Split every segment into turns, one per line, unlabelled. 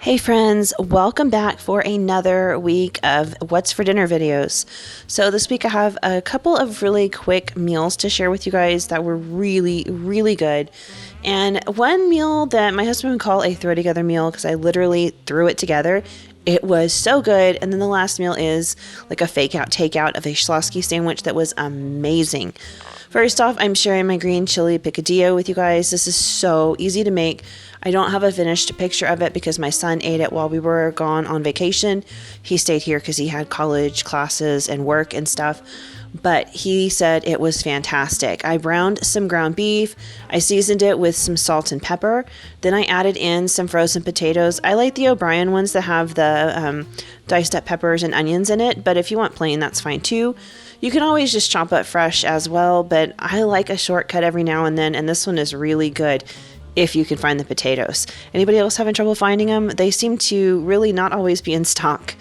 Hey friends, welcome back for another week of What's for Dinner videos. So this week I have a couple of really quick meals to share with you guys that were really good. And one meal that my husband would call a throw together meal because I literally threw it together. It was so good. And then the last meal is like a fake out takeout of a Schlotzsky sandwich that was amazing. First off, I'm sharing my green chili picadillo with you guys. This is so easy to make. I don't have a finished picture of it because my son ate it while we were gone on vacation. He stayed here because he had college classes and work and stuff. But he said it was fantastic. I browned some ground beef. I seasoned it with some salt and pepper. Then I added in some frozen potatoes. I like the O'Brien ones that have the diced up peppers and onions in it. But if you want plain, that's fine too. You can always just chop it fresh as well. But I like a shortcut every now and then. And this one is really good if you can find the potatoes. Anybody else having trouble finding them? They seem to really not always be in stock.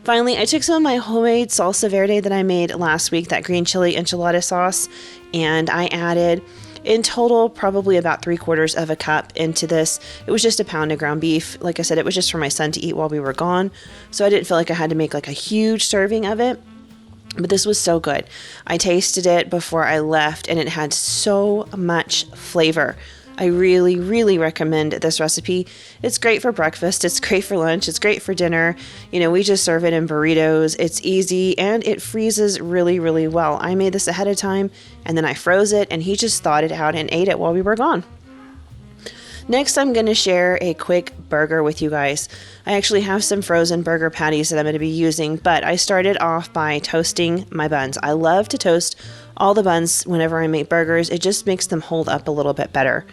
Finally, I took some of my homemade salsa verde that I made last week, that green chili enchilada sauce, and I added in total probably about 3/4 of a cup into this. It was just a pound of ground beef. Like I said, it was just for my son to eat while we were gone, so I didn't feel like I had to make like a huge serving of it. But this was so good. I tasted it before I left, and it had so much flavor. I really recommend this recipe. It's great for breakfast. It's great for lunch. It's great for dinner. You know, we just serve it in burritos. It's easy and it freezes really well. I made this ahead of time and then I froze it and he just thawed it out and ate it while we were gone. Next, I'm going to share a quick burger with you guys. I actually have some frozen burger patties that I'm going to be using, but I started off by toasting my buns. I love to toast all the buns whenever I make burgers. It just makes them hold up a little bit better.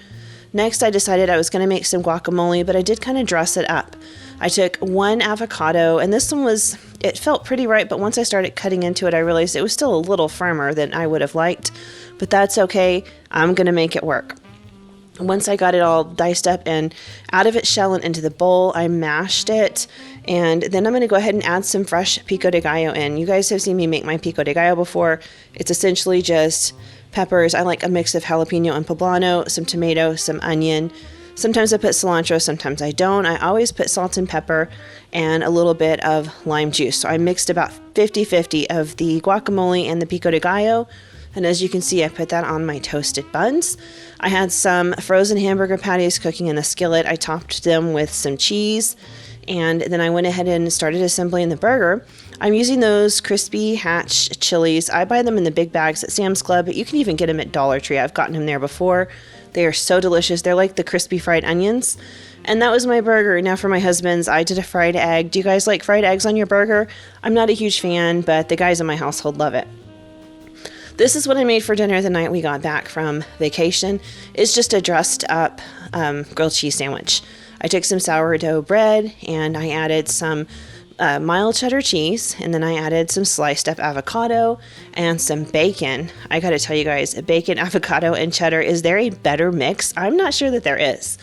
Next, I decided I was going to make some guacamole, but I did kind of dress it up. I took one avocado, and this one it felt pretty right, but once I started cutting into it, I realized it was still a little firmer than I would have liked, but that's okay. I'm going to make it work. Once I got it all diced up and out of its shell and into the bowl, I mashed it, and then I'm going to go ahead and add some fresh pico de gallo in. You guys have seen me make my pico de gallo before. It's essentially just peppers. I like a mix of jalapeno and poblano, some tomato, some onion. Sometimes I put cilantro, sometimes I don't. I always put salt and pepper and a little bit of lime juice. So I mixed about 50-50 of the guacamole and the pico de gallo. And as you can see, I put that on my toasted buns. I had some frozen hamburger patties cooking in the skillet. I topped them with some cheese. And then I went ahead and started assembling the burger. I'm using those crispy hatch chilies. I buy them in the big bags at Sam's Club, but you can even get them at Dollar Tree. I've gotten them there before. They are so delicious. They're like the crispy fried onions. And that was my burger. Now for my husband's, I did a fried egg. Do you guys like fried eggs on your burger? I'm not a huge fan, but the guys in my household love it. This is what I made for dinner the night we got back from vacation. It's just a dressed up grilled cheese sandwich. I took some sourdough bread and I added some mild cheddar cheese, and then I added some sliced up avocado and some bacon. I gotta tell you guys, bacon, avocado, and cheddar, is there a better mix? I'm not sure that there is.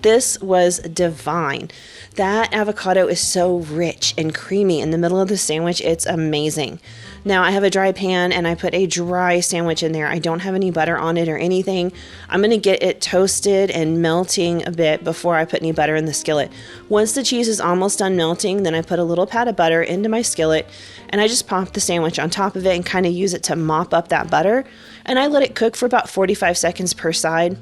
This was divine. That avocado is so rich and creamy in the middle of the sandwich. It's amazing. Now I have a dry pan and I put a dry sandwich in there. I don't have any butter on it or anything. I'm going to get it toasted and melting a bit before I put any butter in the skillet. Once the cheese is almost done melting, then I put a little pat of butter into my skillet and I just pop the sandwich on top of it and kind of use it to mop up that butter. And I let it cook for about 45 seconds per side.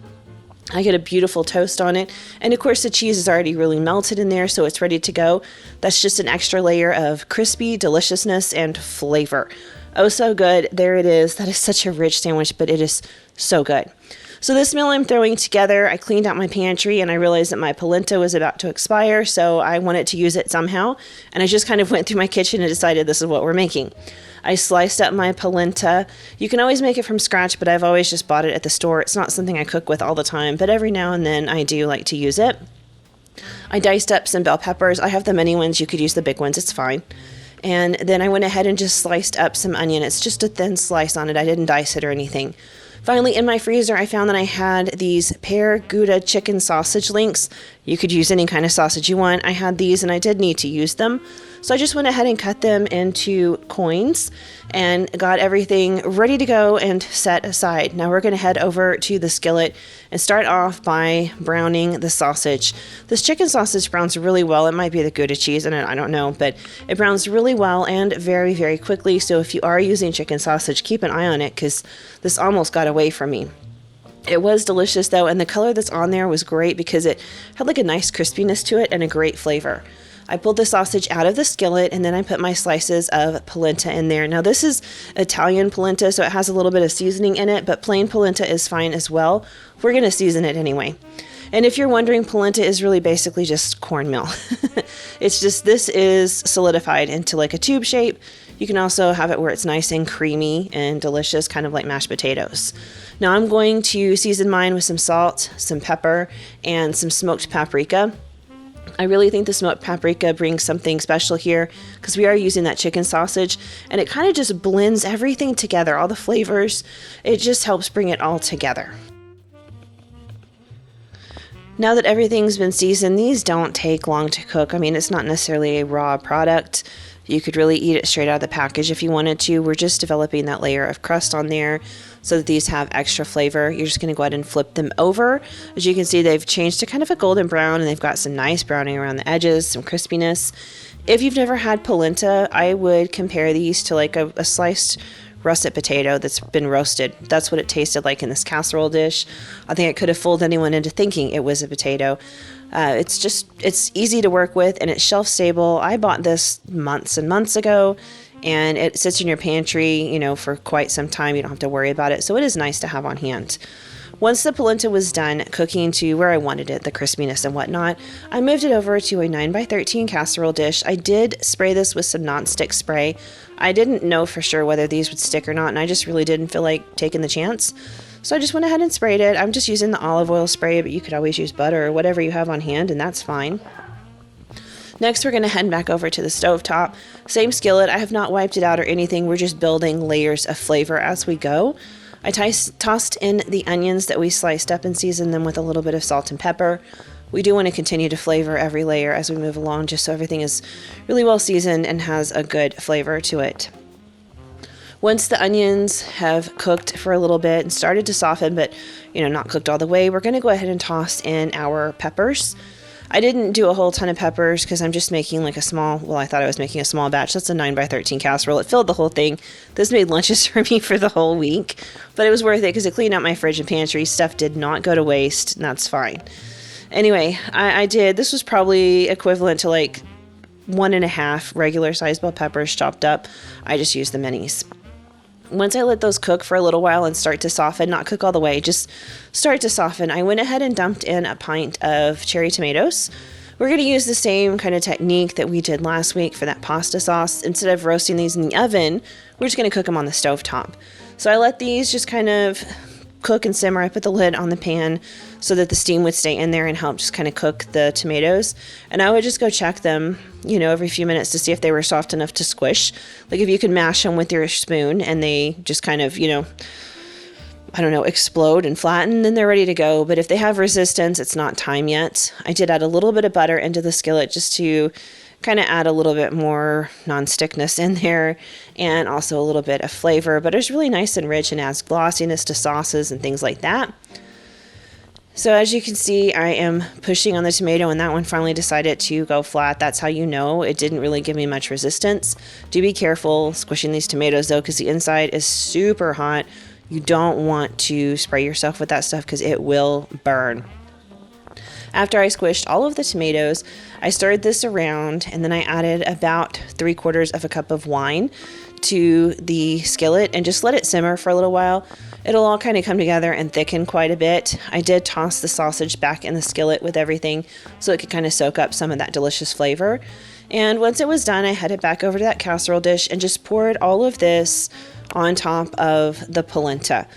I get a beautiful toast on it. And of course the cheese is already really melted in there, so it's ready to go. That's just an extra layer of crispy deliciousness and flavor. Oh, so good. There it is. That is such a rich sandwich, but it is so good. So this meal I'm throwing together, I cleaned out my pantry and I realized that my polenta was about to expire, so I wanted to use it somehow. And I just kind of went through my kitchen and decided this is what we're making. I sliced up my polenta. You can always make it from scratch, but I've always just bought it at the store. It's not something I cook with all the time, but every now and then I do like to use it. I diced up some bell peppers. I have the mini ones. You could use the big ones. It's fine. And then I went ahead and just sliced up some onion. It's just a thin slice on it. I didn't dice it or anything. Finally, in my freezer, I found that I had these pear Gouda chicken sausage links. You could use any kind of sausage you want. I had these and I did need to use them. So I just went ahead and cut them into coins and got everything ready to go and set aside. Now we're going to head over to the skillet and start off by browning the sausage. This chicken sausage browns really well. It might be the Gouda cheese in it, I don't know, but it browns really well and very, very quickly. So if you are using chicken sausage, keep an eye on it because this almost got away from me. It was delicious though, and the color that's on there was great because it had like a nice crispiness to it and a great flavor. I pulled the sausage out of the skillet and then I put my slices of polenta in there. Now this is Italian polenta, so it has a little bit of seasoning in it, but plain polenta is fine as well. We're going to season it anyway. And if you're wondering, polenta is really basically just cornmeal. It's just, this is solidified into like a tube shape. You can also have it where it's nice and creamy and delicious, kind of like mashed potatoes. Now I'm going to season mine with some salt, some pepper, and some smoked paprika. I really think the smoked paprika brings something special here because we are using that chicken sausage and it kind of just blends everything together, all the flavors. It just helps bring it all together. Now that everything's been seasoned, these don't take long to cook. I mean, it's not necessarily a raw product. You could really eat it straight out of the package if you wanted to. We're just developing that layer of crust on there so that these have extra flavor. You're just going to go ahead and flip them over. As you can see, they've changed to kind of a golden brown and they've got some nice browning around the edges, some crispiness. If you've never had polenta, I would compare these to like a sliced russet potato that's been roasted. That's what it tasted like in this casserole dish. I think it could have fooled anyone into thinking it was a potato. It's easy to work with and it's shelf stable. I bought this months and months ago and it sits in your pantry, you know, for quite some time. You don't have to worry about it. So it is nice to have on hand. Once the polenta was done cooking to where I wanted it, the crispiness and whatnot, I moved it over to a 9x13 casserole dish. I did spray this with some nonstick spray. I didn't know for sure whether these would stick or not, and I just really didn't feel like taking the chance. So I just went ahead and sprayed it. I'm just using the olive oil spray, but you could always use butter or whatever you have on hand, and that's fine. Next, we're going to head back over to the stovetop. Same skillet. I have not wiped it out or anything. We're just building layers of flavor as we go. I tossed in the onions that we sliced up and seasoned them with a little bit of salt and pepper. We do want to continue to flavor every layer as we move along, just so everything is really well seasoned and has a good flavor to it. Once the onions have cooked for a little bit and started to soften, but not cooked all the way, we're going to go ahead and toss in our peppers. I didn't do a whole ton of peppers because I'm just making like I thought I was making a small batch. That's a 9x13 casserole. It filled the whole thing. This made lunches for me for the whole week, but it was worth it because it cleaned out my fridge and pantry. Stuff did not go to waste, and that's fine. Anyway, I did. This was probably equivalent to like 1.5 regular sized bell peppers chopped up. I just used the minis. Once I let those cook for a little while and start to soften, not cook all the way, just start to soften, I went ahead and dumped in a pint of cherry tomatoes. We're going to use the same kind of technique that we did last week for that pasta sauce. Instead of roasting these in the oven, we're just going to cook them on the stovetop. So I let these just kind of cook and simmer. I put the lid on the pan so that the steam would stay in there and help just kind of cook the tomatoes. And I would just go check them, every few minutes to see if they were soft enough to squish. Like if you could mash them with your spoon and they just kind of, explode and flatten, then they're ready to go. But if they have resistance, it's not time yet. I did add a little bit of butter into the skillet just to kind of add a little bit more non-stickness in there and also a little bit of flavor. But it's really nice and rich and adds glossiness to sauces and things like that. So as you can see, I am pushing on the tomato and that one finally decided to go flat. That's how you know it didn't really give me much resistance. Do be careful squishing these tomatoes though, because the inside is super hot. You don't want to spray yourself with that stuff because it will burn. After I squished all of the tomatoes, I stirred this around and then I added about 3/4 cup of wine to the skillet and just let it simmer for a little while. It'll all kind of come together and thicken quite a bit. I did toss the sausage back in the skillet with everything so it could kind of soak up some of that delicious flavor. And once it was done, I headed back over to that casserole dish and just poured all of this on top of the polenta.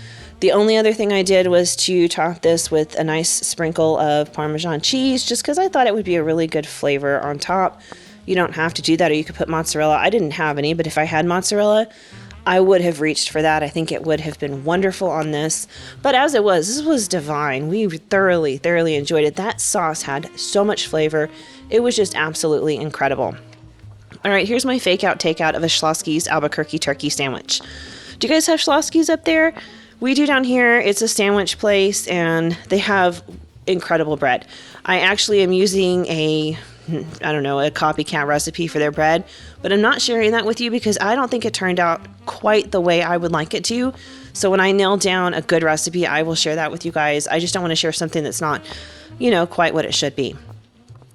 The only other thing I did was to top this with a nice sprinkle of Parmesan cheese, just because I thought it would be a really good flavor on top. You don't have to do that, or you could put mozzarella. I didn't have any, but if I had mozzarella, I would have reached for that. I think it would have been wonderful on this. But as it was, this was divine. We thoroughly, thoroughly enjoyed it. That sauce had so much flavor. It was just absolutely incredible. All right, here's my fake out takeout of a Schlotzsky's Albuquerque turkey sandwich. Do you guys have Schlotzsky's up there? We do down here. It's a sandwich place, and they have incredible bread. I actually am using a copycat recipe for their bread, but I'm not sharing that with you because I don't think it turned out quite the way I would like it to. So when I nail down a good recipe, I will share that with you guys. I just don't want to share something that's not, quite what it should be.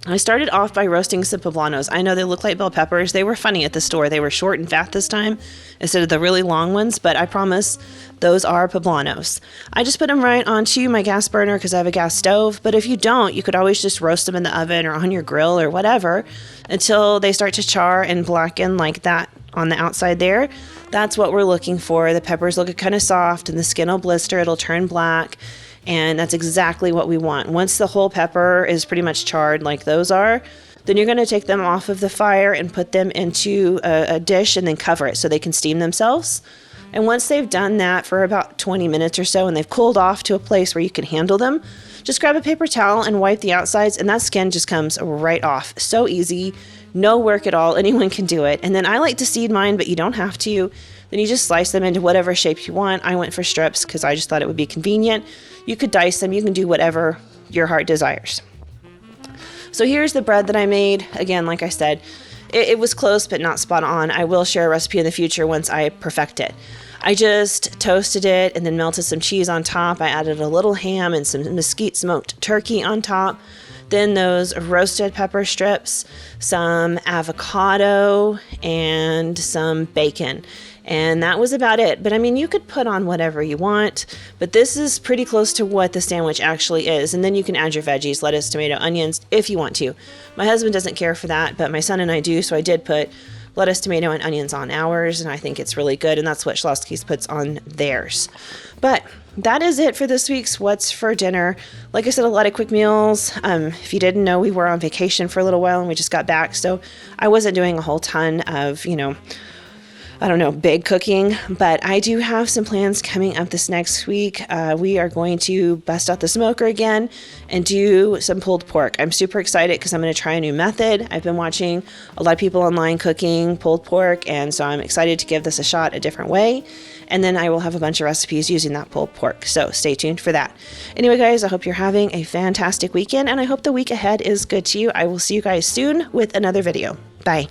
I started off by roasting some poblanos. I know they look like bell peppers. They were funny at the store. They were short and fat this time instead of the really long ones, but I promise those are poblanos. I just put them right onto my gas burner because I have a gas stove, but if you don't, you could always just roast them in the oven or on your grill or whatever until they start to char and blacken like that on the outside there. That's what we're looking for. The peppers look kind of soft and the skin will blister. It'll turn black. And that's exactly what we want. Once the whole pepper is pretty much charred like those are, then you're going to take them off of the fire and put them into a dish and then cover it so they can steam themselves. And once they've done that for about 20 minutes or so and they've cooled off to a place where you can handle them, just grab a paper towel and wipe the outsides and that skin just comes right off. So easy, no work at all. Anyone can do it. And then I like to seed mine, but you don't have to. Then you just slice them into whatever shape you want. I went for strips because I just thought it would be convenient. You could dice them. You can do whatever your heart desires. So here's the bread that I made. Again, like I said, it was close but not spot on. I will share a recipe in the future once I perfect it. I just toasted it and then melted some cheese on top. I added a little ham and some mesquite smoked turkey on top. Then those roasted pepper strips, some avocado, and some bacon. And that was about it. But I mean, you could put on whatever you want, but this is pretty close to what the sandwich actually is. And then you can add your veggies, lettuce, tomato, onions, if you want to. My husband doesn't care for that, but my son and I do. So I did put lettuce, tomato, and onions on ours, and I think it's really good. And that's what Schlotzsky's puts on theirs. But that is it for this week's What's for Dinner. Like I said, a lot of quick meals. If you didn't know, we were on vacation for a little while and we just got back. So I wasn't doing a whole ton of, big cooking, but I do have some plans coming up this next week. We are going to bust out the smoker again and do some pulled pork. I'm super excited because I'm going to try a new method. I've been watching a lot of people online cooking pulled pork, and so I'm excited to give this a shot a different way. And then I will have a bunch of recipes using that pulled pork. So stay tuned for that. Anyway, guys, I hope you're having a fantastic weekend, and I hope the week ahead is good to you. I will see you guys soon with another video. Bye.